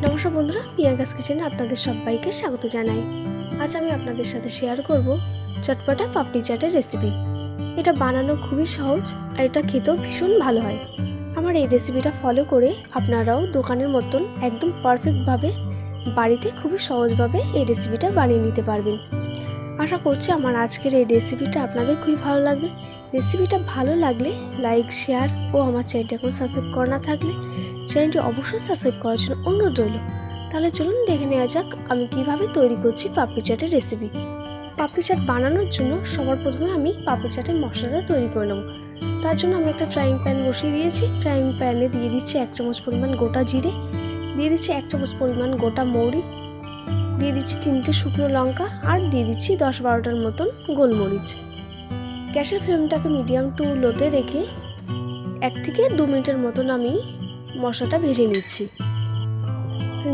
নমস্কার বন্ধুরা, প্রিয়াঙ্কাস কিচেনে আপনাদের সবাইকে স্বাগত জানাই। আজ আমি আপনাদের সাথে শেয়ার করব চটপটা পাপড়ি চাটের রেসিপি। এটা বানানো খুবই সহজ আর এটা খেতেও ভীষণ ভালো হয়। আমার এই রেসিপিটা ফলো করে আপনারাও দোকানের মতন একদম পারফেক্টভাবে বাড়িতে খুবই সহজভাবে এই রেসিপিটা বানিয়ে নিতে পারবেন। আশা করছি আমার আজকের এই রেসিপিটা আপনাদের খুবই ভালো লাগবে। রেসিপিটা ভালো লাগলে লাইক, শেয়ার ও আমার চ্যানেলটি এখন সাবস্ক্রাইব করা না থাকলে চ্যানেলটি অবশ্যই সাবস্ক্রাইব করার জন্য অনুরোধ রইল। তাহলে চলুন দেখে নেওয়া যাক আমি কিভাবে তৈরি করছি পাপড়ি চাটের রেসিপি। পাপড়ি চাট বানানোর জন্য সবার প্রথমে আমি পাপড়ি চাটের মশলাটা তৈরি করে নেব। তার জন্য আমি একটা ফ্রাইং প্যান বসিয়ে দিয়েছি। ফ্রাইং প্যানে দিয়ে দিচ্ছি 1 চামচ পরিমাণ গোটা জিরে, দিয়ে দিচ্ছি 1 চামচ পরিমাণ গোটা মৌরি, দিয়ে দিচ্ছি 3টে শুকনো লঙ্কা আর দিয়ে দিচ্ছি 10-12টার মতন গোলমরিচ। গ্যাসের ফ্লেমটাকে মিডিয়াম টু লোতে রেখে 1 থেকে 2 মিনিটের মতন আমি মশলাটা ভেজে নিচ্ছি।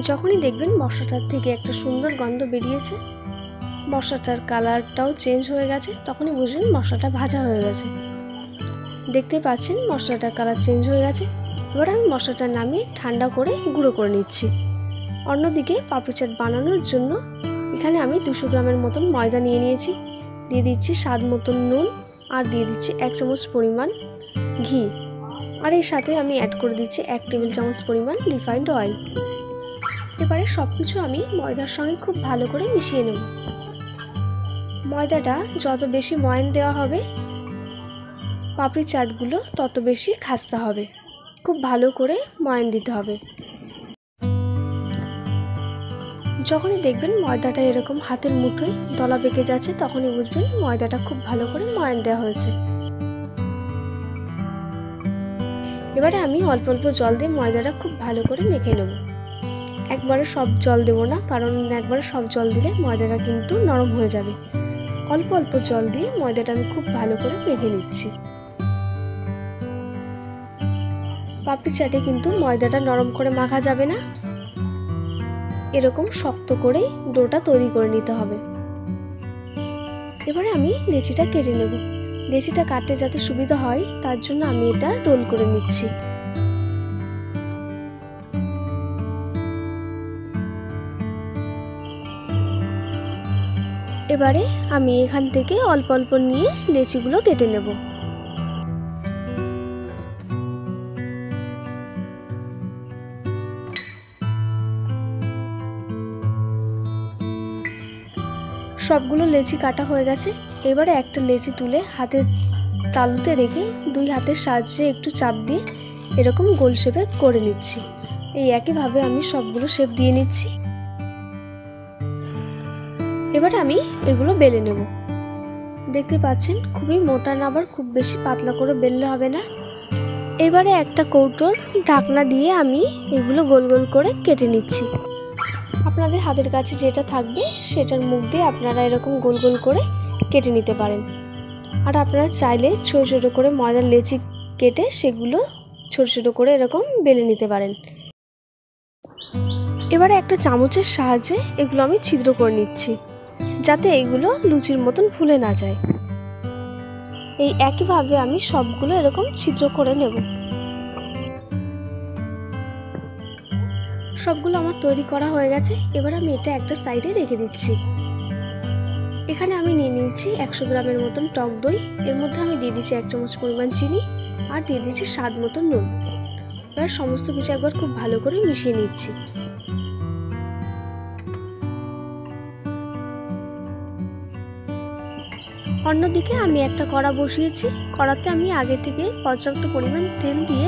যখনই দেখবেন মশলাটার থেকে একটা সুন্দর গন্ধ বেরিয়েছে, মশলাটার কালারটাও চেঞ্জ হয়ে গেছে, তখনই বুঝবেন মশলাটা ভাজা হয়ে গেছে। দেখতে পাচ্ছেন মশলাটার কালার চেঞ্জ হয়ে গেছে। এবার আমি মশলাটা নামিয়ে ঠান্ডা করে গুঁড়ো করে নিচ্ছি। অন্যদিকে পাপড়ি চাট বানানোর জন্য এখানে আমি 200 গ্রামের মতন ময়দা নিয়ে নিয়েছি। দিয়ে দিচ্ছি স্বাদ মতন নুন আর দিয়ে দিচ্ছি 1 চামচ পরিমাণ ঘি, আর এর সাথে আমি অ্যাড করে দিচ্ছি 1 টেবিল চামচ পরিমাণ রিফাইন্ড অয়েল। এবারে সব কিছু আমি ময়দার সঙ্গে খুব ভালো করে মিশিয়ে নেব। ময়দাটা যত বেশি ময়ান দেওয়া হবে পাপড়ি চাটগুলো তত বেশি খাস্তা হবে। খুব ভালো করে ময়ান দিতে হবে। যখনই দেখবেন ময়দাটা এরকম হাতের মুঠোয় দলা বেঁকে যাচ্ছে, তখনই বুঝবেন ময়দাটা খুব ভালো করে ময়ান দেওয়া হয়েছে। এবারে আমি অল্প অল্প জল দিয়ে ময়দাটা খুব ভালো করে মেখে নেব। একবারে সব জল দেব না, কারণ একবারে সব জল দিলে ময়দাটা কিন্তু নরম হয়ে যাবে। অল্প অল্প জল দিয়ে ময়দাটা আমি খুব ভালো করে মেখে নিচ্ছি। পাপড়ি চাটে কিন্তু ময়দাটা নরম করে মাখা যাবে না, এরকম শক্ত করেই ডোটা তৈরি করে নিতে হবে। এবারে আমি লেচিটা কেটে নেব। লেচিটা কাটতে যাতে সুবিধা হয় তার জন্য আমি এটা রোল করে নিচ্ছি। এবারে আমি এখান থেকে অল্প অল্প নিয়ে লেচিগুলো কেটে নেব। সবগুলো লেচি কাটা হয়ে গেছে। এবারে একটা লেচি তুলে হাতের তালুতে রেখে 2 হাতের সাহায্যে একটু চাপ দিয়ে এরকম গোল শেপে করে নিচ্ছি। এই একইভাবে আমি সবগুলো শেপ দিয়ে নিচ্ছি। এবারে আমি এগুলো বেলে নেব। দেখতে পাচ্ছেন খুবই মোটা না আবার খুব বেশি পাতলা করে বেললে হবে না। এবারে একটা কৌটোর ঢাকনা দিয়ে আমি এগুলো গোল গোল করে কেটে নিচ্ছি। আপনাদের হাতের কাছে যেটা থাকবে সেটার মুখ দিয়ে আপনারা এরকম গোল গোল করে কেটে নিতে পারেন। আর আপনারা চাইলে ছোট ছোট করে ময়দার লেচি কেটে সেগুলো ছোট ছোট করে এরকম বেলে নিতে পারেন। এবারে একটা চামচের সাহায্যে এগুলো আমি ছিদ্র করে নিচ্ছি, যাতে এগুলো লুচির মতন ফুলে না যায়। এই একইভাবে আমি সবগুলো এরকম ছিদ্র করে নেব। সবগুলো আমার তৈরি করা হয়ে গেছে। এবার আমি এটা একটা সাইডে রেখে দিচ্ছি। এখানে আমি নিয়ে নিয়েছি 100 গ্রামের মতন টক দই। এর মধ্যে আমি দিয়ে দিচ্ছি 1 চামচ পরিমাণ চিনি আর দিয়ে দিচ্ছি স্বাদ মতন নুন। এবার সমস্ত কিছু একবার খুব ভালো করে মিশিয়ে নিচ্ছি। অন্যদিকে আমি একটা কড়া বসিয়েছি। কড়াতে আমি আগে থেকে পর্যাপ্ত পরিমাণ তেল দিয়ে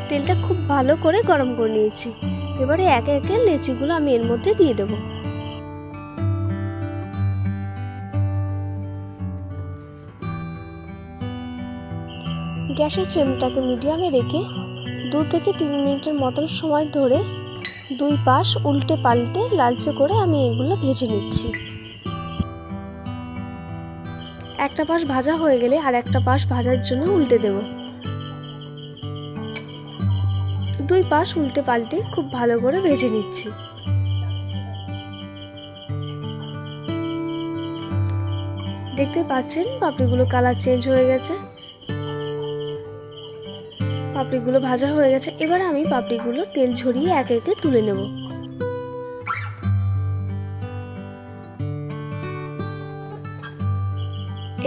তেলটা খুব ভালো করে গরম করে নিয়েছি। এবারে একে একে লেচিগুলো আমি এর মধ্যে দিয়ে দেব। গ্যাসের ফ্লেমটাকে মিডিয়ামে রেখে 2 থেকে 3 মিনিটের মতন সময় ধরে 2 পাশ উল্টে পাল্টে লালচে করে আমি এগুলো ভেজে নিচ্ছি। একটা পাশ ভাজা হয়ে গেলে আর একটা পাশ ভাজার জন্য উল্টে দেব। 2 পাশ উল্টে পাল্টে খুব ভালো করে ভেজে নিচ্ছি। দেখতে পাচ্ছেন পাপড়িগুলো কালার চেঞ্জ হয়ে গেছে। পাপড়িগুলো ভাজা হয়ে গেছে। এবার আমি পাপড়িগুলো তেল ঝরিয়ে একে একে তুলে নেব।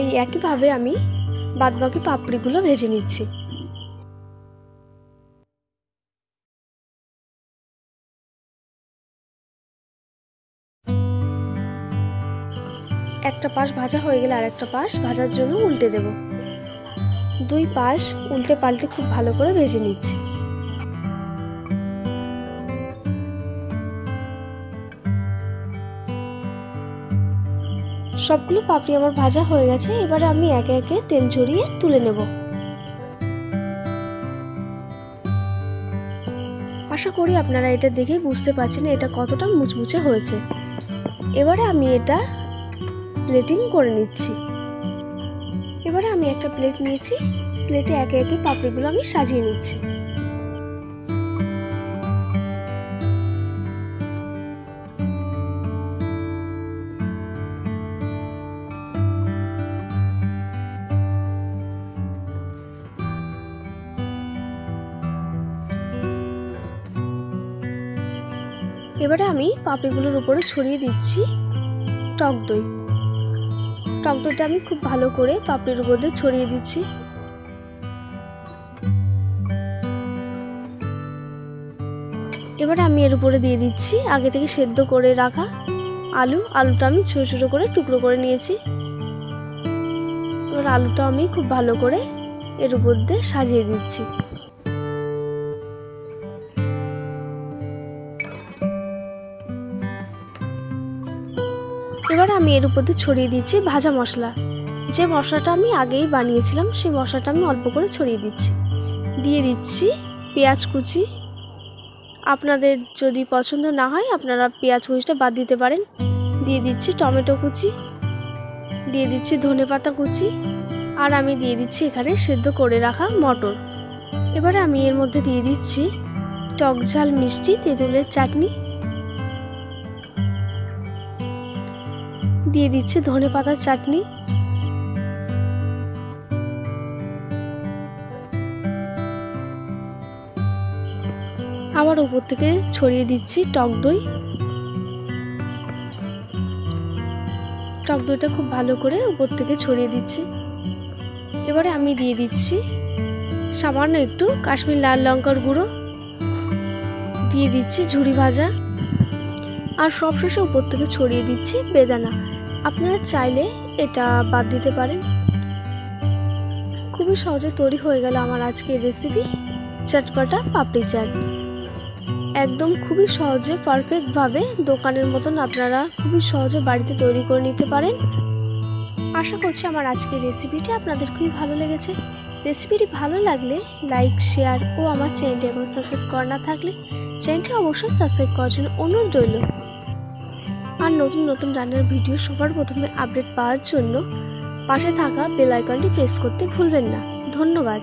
এই একইভাবে আমি বাদবাকি পাপড়িগুলো ভেজে নিচ্ছি। একটা পাশ ভাজা হয়ে গেলে আরেকটা পাশ ভাজার জন্য উল্টে দেব। দুই পাশ উল্টে পাল্টে খুব ভালো করে ভেজে নিচ্ছি। সবগুলো পাপড়ি আমার ভাজা হয়ে গেছে। এবারে আমি একে একে তেল ঝরিয়ে তুলে নেব। আশা করি আপনারা এটা দেখে বুঝতে পারছেন এটা কতটা মুচমুচে হয়েছে। এবারে আমি এটা প্লেটিং করে নিচ্ছি। এবারে আমি একটা প্লেট নিয়েছি, প্লেটে একে একে পাপড়িগুলো আমি সাজিয়ে নিচ্ছি। এবারে আমি পাপড়িগুলোর উপরে ছড়িয়ে দিচ্ছি টক দই। টক দইটা আমি খুব ভালো করে পাপড়ির উপর দিয়ে ছড়িয়ে দিচ্ছি। এবারে আমি এর উপরে দিয়ে দিচ্ছি আগে থেকে সেদ্ধ করে রাখা আলুটা আমি ছোট ছোট করে টুকরো করে নিয়েছি। এবার আলুটা আমি খুব ভালো করে এর উপর দিয়ে সাজিয়ে দিচ্ছি। এবার আমি এর উপর দিয়ে ছড়িয়ে দিচ্ছি ভাজা মশলা। যে মশলাটা আমি আগেই বানিয়েছিলাম সেই মশলাটা আমি অল্প করে ছড়িয়ে দিচ্ছি। দিয়ে দিচ্ছি পেঁয়াজ কুচি। আপনাদের যদি পছন্দ না হয় আপনারা পেঁয়াজ কুচিটা বাদ দিতে পারেন। দিয়ে দিচ্ছি টমেটো কুচি, দিয়ে দিচ্ছি ধনেপাতা কুচি, আর আমি দিয়ে দিচ্ছি এখানে সেদ্ধ করে রাখা মটর। এবারে আমি এর মধ্যে দিয়ে দিচ্ছি টক ঝাল মিষ্টি তেঁতুলের চাটনি, দিয়ে দিচ্ছি ধনেপাতার চাটনি, আবার উপর থেকে ছড়িয়ে দিচ্ছি টক দই। টক দইটা খুব ভালো করে উপর থেকে ছড়িয়ে দিচ্ছি। এবারে আমি দিয়ে দিচ্ছি সামান্য একটু কাশ্মীর লাল লঙ্কার গুঁড়ো, দিয়ে দিচ্ছি ঝুরি ভাজা, আর সবশেষে উপর থেকে ছড়িয়ে দিচ্ছি বেদানা। আপনারা চাইলে এটা বাদ দিতে পারেন। খুবই সহজে তৈরি হয়ে গেল আমার আজকের রেসিপি চটপটা পাপড়ি চাট। একদম খুবই সহজে পারফেক্টভাবে দোকানের মতন আপনারা খুবই সহজে বাড়িতে তৈরি করে নিতে পারেন। আশা করছি আমার আজকের রেসিপিটি আপনাদের খুবই ভালো লেগেছে। রেসিপিটি ভালো লাগলে লাইক, শেয়ার ও আমার চ্যানেলটি এখন সাবস্ক্রাইব করা না থাকলে চ্যানেলটি অবশ্যই সাবস্ক্রাইব করার জন্য অনুরোধ রইল। আর নতুন নতুন রান্নার ভিডিও সবার প্রথমে আপডেট পাওয়ার জন্য পাশে থাকা বেল আইকনটি প্রেস করতে ভুলবেন না। ধন্যবাদ।